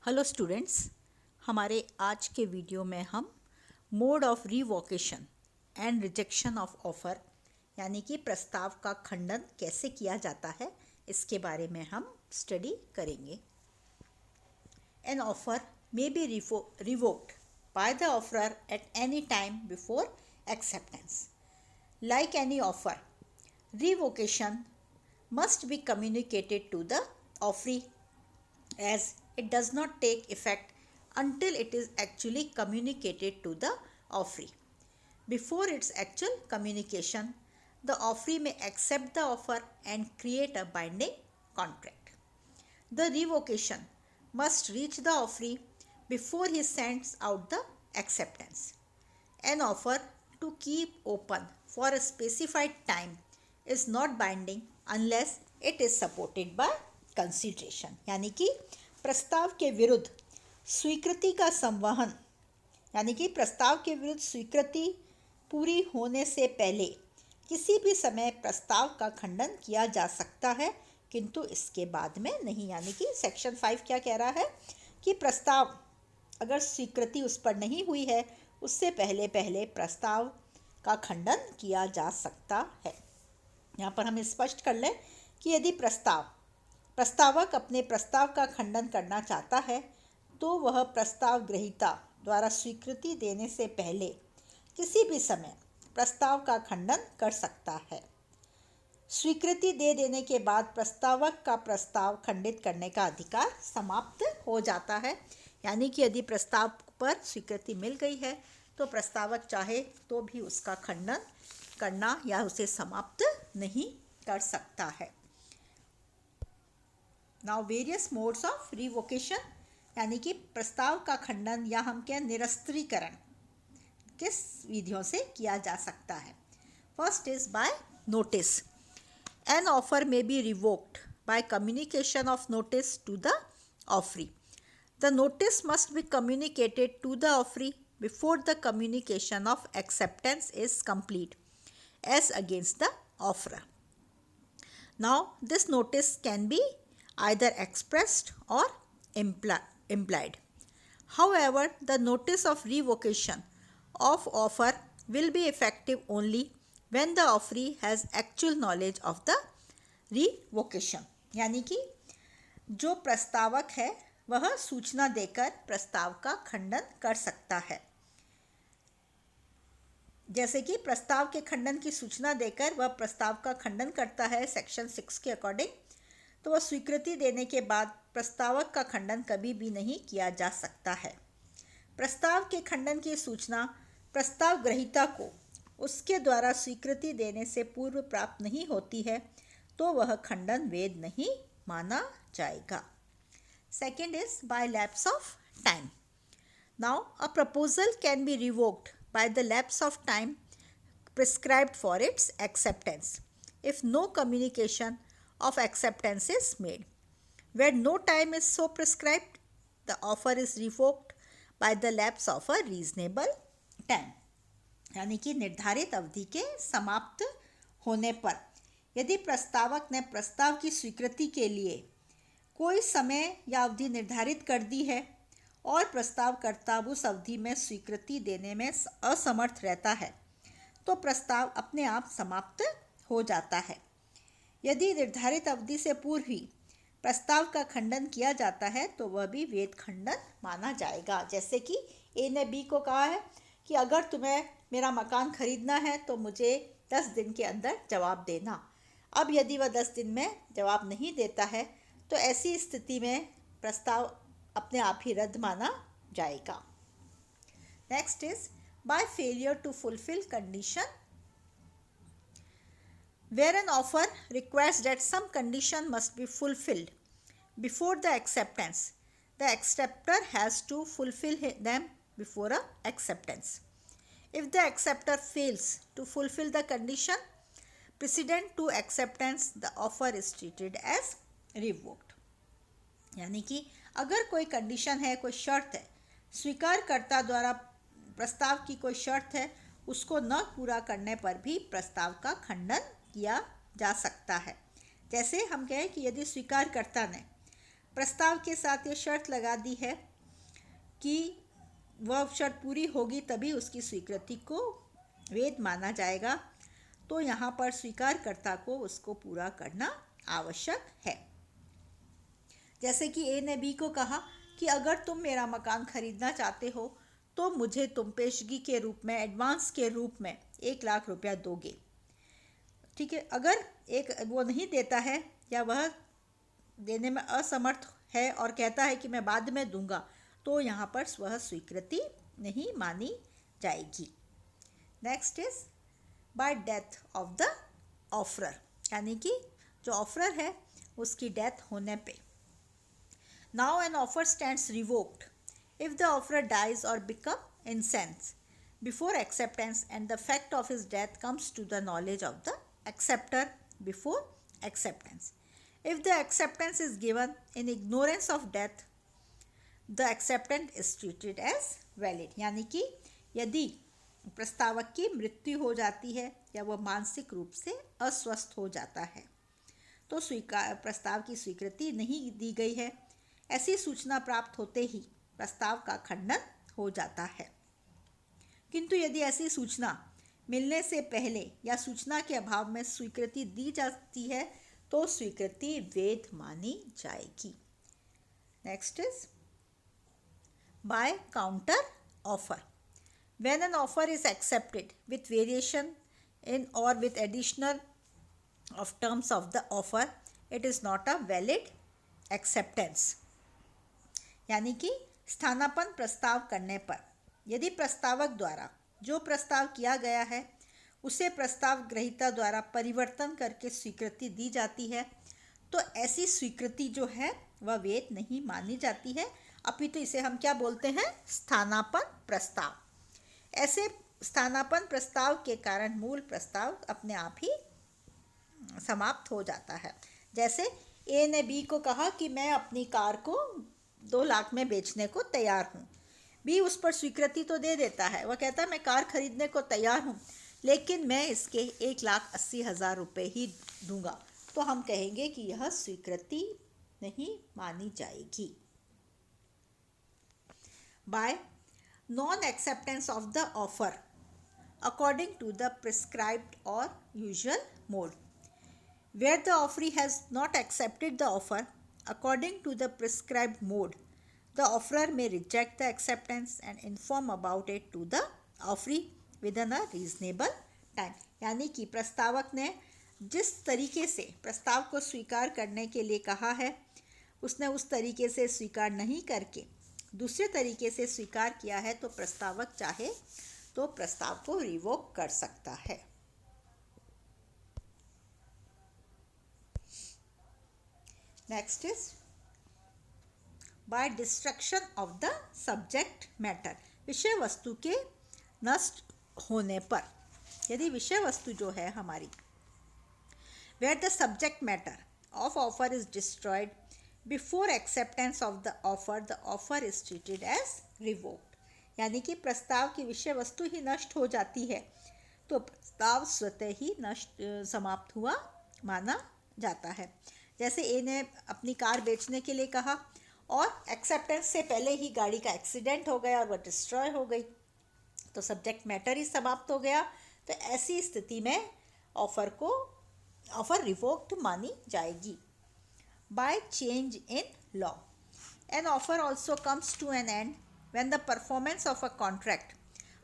Hello students, हमारे आज के वीडियो में हम mode of revocation and rejection of offer यानी कि प्रस्ताव का खंडन कैसे किया जाता है इसके बारे में हम स्टडी करेंगे। N offer may be revoked by the offeror at any time before acceptance. Like any offer, revocation must be communicated to the offeree as it does not take effect until it is actually communicated to the offeree. Before its actual communication, the offeree may accept the offer and create a binding contract. The revocation must reach the offeree before he sends out the acceptance. An offer to keep open for a specified time is not binding unless it is supported by consideration, यानी कि प्रस्ताव के विरुद्ध स्वीकृति का संवहन यानी कि प्रस्ताव के विरुद्ध स्वीकृति पूरी होने से पहले किसी भी समय प्रस्ताव का खंडन किया जा सकता है, किंतु इसके बाद में नहीं। यानी कि सेक्शन 5 क्या कह रहा है कि प्रस्ताव अगर स्वीकृति उस पर नहीं हुई है उससे पहले पहले प्रस्ताव का खंडन किया जा सकता है। यहाँ पर हम स्पष्ट कर लें कि यदि प्रस्तावक अपने प्रस्ताव का खंडन करना चाहता है तो वह प्रस्ताव ग्रहीता द्वारा स्वीकृति देने से पहले किसी भी समय प्रस्ताव का खंडन कर सकता है। स्वीकृति दे देने के बाद प्रस्तावक का प्रस्ताव खंडित करने का अधिकार समाप्त हो जाता है। यानी कि यदि प्रस्ताव पर स्वीकृति मिल गई है तो प्रस्तावक चाहे तो भी उसका खंडन करना या उसे समाप्त नहीं कर सकता है। Now various modes of revocation यानी कि प्रस्ताव का खंडन या हम क्या निरस्त्रीकरण किस विधियों से किया जा सकता है। First is by notice. An offer may be revoked by communication of notice to the offeree. The notice must be communicated to the offeree before the communication of acceptance is complete as against the offeror. Now this notice can be either expressed or implied. However, the notice of revocation of offer will be effective only when the offeree has actual knowledge of the revocation. यानी कि जो प्रस्तावक है वह सूचना देकर प्रस्ताव का खंडन कर सकता है। जैसे कि प्रस्ताव के खंडन की सूचना देकर वह प्रस्ताव का खंडन करता है सेक्शन 6 के अकॉर्डिंग, तो वह स्वीकृति देने के बाद प्रस्तावक का खंडन कभी भी नहीं किया जा सकता है। प्रस्ताव के खंडन की सूचना प्रस्ताव ग्रहीता को उसके द्वारा स्वीकृति देने से पूर्व प्राप्त नहीं होती है तो वह खंडन वैध नहीं माना जाएगा। Second is by lapse of time. Now a proposal can be revoked by the lapse of time prescribed for its acceptance if no communication of acceptance is made. Where no time is so prescribed, the offer is revoked by the lapse of a reasonable time. यानी कि निर्धारित अवधि के समाप्त होने पर यदि प्रस्तावक ने प्रस्ताव की स्वीकृति के लिए कोई समय या अवधि निर्धारित कर दी है और प्रस्तावकर्ता उस अवधि में स्वीकृति देने में असमर्थ रहता है तो प्रस्ताव अपने आप समाप्त हो जाता है। यदि निर्धारित अवधि से पूर्व ही प्रस्ताव का खंडन किया जाता है तो वह भी वैध खंडन माना जाएगा। जैसे कि ए ने बी को कहा है कि अगर तुम्हें मेरा मकान खरीदना है तो मुझे 10 दिन के अंदर जवाब देना। अब यदि वह 10 दिन में जवाब नहीं देता है तो ऐसी स्थिति में प्रस्ताव अपने आप ही रद्द माना जाएगा। Next is by failure to fulfil condition. Where an offer requires that some condition must be fulfilled before the acceptance, the acceptor has to fulfill them before a acceptance. If the acceptor fails to fulfill the condition precedent to acceptance, the offer is treated as revoked. यानी कि अगर कोई condition है, कोई शर्त है, स्वीकारकर्ता द्वारा प्रस्ताव की कोई शर्त है, उसको न पूरा करने पर भी प्रस्ताव का खंडन किया जा सकता है। जैसे हम कहें कि यदि स्वीकारकर्ता ने प्रस्ताव के साथ ये शर्त लगा दी है कि वह शर्त पूरी होगी तभी उसकी स्वीकृति को वैध माना जाएगा। तो यहाँ पर स्वीकारकर्ता को उसको पूरा करना आवश्यक है। जैसे कि ए ने बी को कहा कि अगर तुम मेरा मकान खरीदना चाहते हो तो मुझे तुम पेशगी के रूप में, एडवांस के रूप में 1,00,000 रुपया दोगे। ठीक है, अगर वो नहीं देता है या वह देने में असमर्थ है और कहता है कि मैं बाद में दूंगा, तो यहाँ पर वह स्वीकृति नहीं मानी जाएगी। Next is bye death of the offeror, यानी कि जो ऑफरर है उसकी डेथ होने पे। Now an offer stands revoked if the offerer dies or become incense before acceptance and the fact of his death comes to the knowledge of the acceptor before acceptance. If the acceptance is given in ignorance of death, the acceptance is treated as valid. यानी कि यदि प्रस्तावक की मृत्यु हो जाती है या वह मानसिक रूप से अस्वस्थ हो जाता है तो प्रस्ताव की स्वीकृति नहीं दी गई है, ऐसी सूचना प्राप्त होते ही प्रस्ताव का खंडन हो जाता है। किंतु यदि ऐसी सूचना मिलने से पहले या सूचना के अभाव में स्वीकृति दी जाती है तो स्वीकृति वैध मानी जाएगी। Next is by counter offer. When an offer is accepted with variation in or with additional of terms of the offer, it is not a valid acceptance. यानी कि स्थानापन्न प्रस्ताव करने पर यदि प्रस्तावक द्वारा जो प्रस्ताव किया गया है उसे प्रस्ताव ग्रहीता द्वारा परिवर्तन करके स्वीकृति दी जाती है तो ऐसी स्वीकृति जो है वह वैध नहीं मानी जाती है, अपितु इसे हम क्या बोलते हैं, स्थानापन्न प्रस्ताव। ऐसे स्थानापन्न प्रस्ताव के कारण मूल प्रस्ताव अपने आप ही समाप्त हो जाता है। जैसे ए ने बी को कहा कि मैं अपनी कार को 2,00,000 में बेचने को तैयार हूँ। बी उस पर स्वीकृति तो दे देता है, वह कहता है मैं कार खरीदने को तैयार हूँ लेकिन मैं इसके 1,80,000 रुपये ही दूंगा, तो हम कहेंगे कि यह स्वीकृति नहीं मानी जाएगी। By non acceptance of the offer according to the prescribed or usual mode, where the offeree has not accepted the offer according to the prescribed mode, the offerer may reject the acceptance and inform about it to the offeree within a reasonable time. यानी कि प्रस्तावक ने जिस तरीके से प्रस्ताव को स्वीकार करने के लिए कहा है उसने उस तरीके से स्वीकार नहीं करके दूसरे तरीके से स्वीकार किया है तो प्रस्तावक चाहे तो प्रस्ताव को रिवोक कर सकता है। Next is bye destruction of the subject matter. विषय वस्तु के नष्ट होने पर, यदि विषय वस्तु जो है हमारी where the subject matter of offer is destroyed before acceptance of the offer is treated as revoked. यानी कि प्रस्ताव की विषय वस्तु ही नष्ट हो जाती है तो प्रस्ताव स्वतः ही समाप्त हुआ माना जाता है। जैसे ए ने अपनी कार बेचने के लिए कहा और एक्सेप्टेंस से पहले ही गाड़ी का एक्सीडेंट हो गया और वह डिस्ट्रॉय हो गई तो सब्जेक्ट मैटर ही समाप्त हो गया, तो ऐसी स्थिति में ऑफर रिवोक्ड मानी जाएगी। By change in law, an offer also comes to an end when the performance of a contract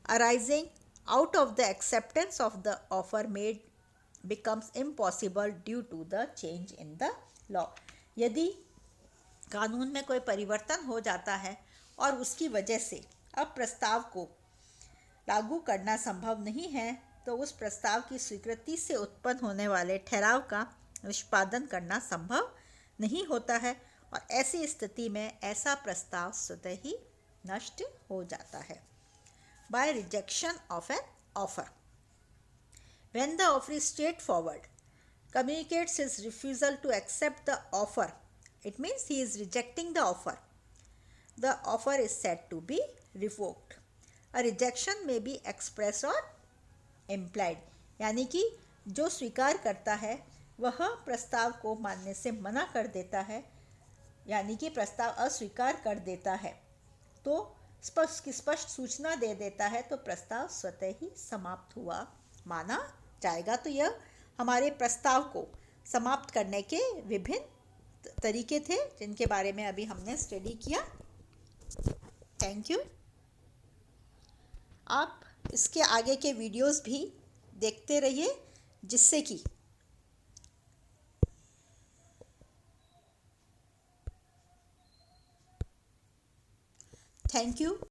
arising out of the acceptance of the offer made becomes impossible due to the change in the law. यदि कानून में कोई परिवर्तन हो जाता है और उसकी वजह से अब प्रस्ताव को लागू करना संभव नहीं है तो उस प्रस्ताव की स्वीकृति से उत्पन्न होने वाले ठहराव का निष्पादन करना संभव नहीं होता है और ऐसी स्थिति में ऐसा प्रस्ताव स्वतः ही नष्ट हो जाता है। By rejection of an offer, when the offeree straightforward communicates his refusal to accept the offer, it means he is rejecting the offer. The offer is said to be revoked. A rejection may be expressed or implied. यानी कि जो स्वीकार करता है वह प्रस्ताव को मानने से मना कर देता है यानी कि प्रस्ताव अस्वीकार कर देता है तो स्पष्ट सूचना दे देता है तो प्रस्ताव स्वतः ही समाप्त हुआ माना जाएगा। तो यह हमारे प्रस्ताव को समाप्त करने के विभिन्न तरीके थे जिनके बारे में अभी हमने स्टडी किया। Thank you. आप इसके आगे के वीडियोस भी देखते रहिए जिससे कि थैंक यू।